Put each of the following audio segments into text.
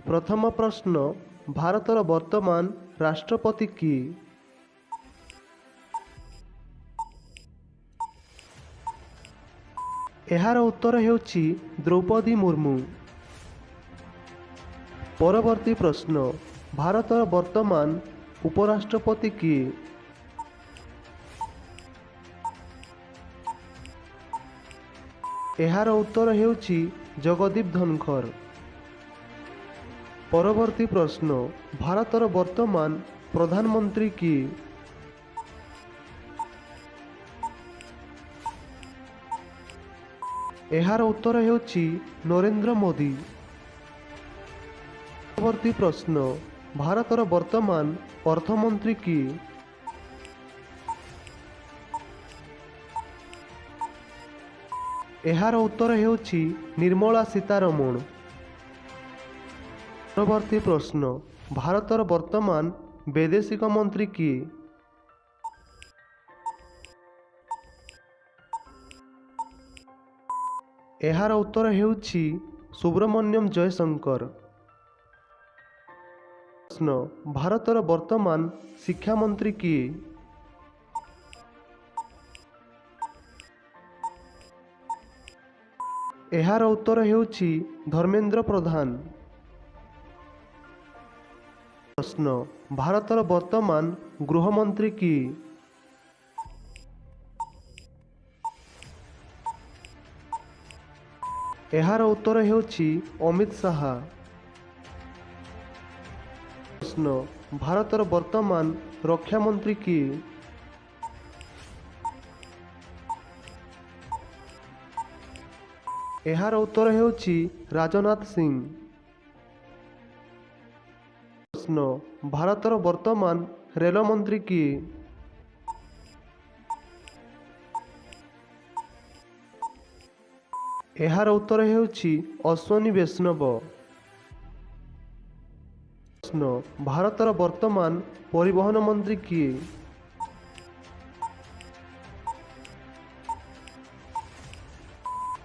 प्रथम प्रश्न भारतर वर्तमान राष्ट्रपति किए? एहार उत्तर हेउछि द्रौपदी मुर्मू। परवर्ती प्रश्न भारतर वर्तमान उपराष्ट्रपति किए? एहार उत्तर हेउछि जगदीप धनखर। परवर्ती प्रश्न भारतर वर्तमान प्रधानमंत्री किए? एहार उत्तर हेउछि नरेंद्र मोदी। परवर्ती प्रश्न भारतर वर्तमान अर्थमंत्री किए? एहार उत्तर हेउछि निर्मला सीतारमण। परवर्ती प्रश्न भारतर वर्तमान वैदेशिक मंत्री किए? एहार उत्तर हेउछि सुब्रमण्यम जयशंकर। प्रश्न भारतर वर्तमान शिक्षा मंत्री किए? एहार उत्तर हेउछि धर्मेंद्र प्रधान। प्रश्न भारतर वर्तमान गृहमंत्री किए? एहार उत्तर हेउछि अमित शाह। प्रश्न भारतर वर्तमान रक्षा मंत्री किए? एहार उत्तर हेउछि राजनाथ सिंह। प्रश्न भारतर वर्तमान रेल मंत्री किए? एहार उत्तर हेउछि अश्वनी वैष्णव। प्रश्न भारतर वर्तमान परिवहन मंत्री किए?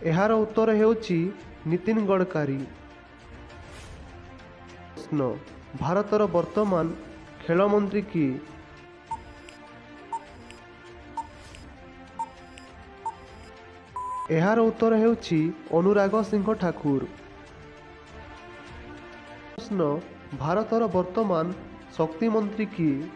एहार उत्तर हेउछि नितिन गडकरी। प्रश्न भारतर वर्तमान खेल मंत्री किए? एहार उत्तर हेउछि अनुराग सिंह ठाकुर। प्रश्न भारतर वर्तमान शक्ति मंत्री किए?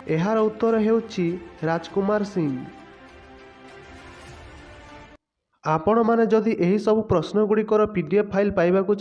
एहार उत्तर हेउछि राजकुमार सिंह। आपण माने जदि एही सब प्रश्न गुड़िकर पीडीएफ फाइल पाइबाकु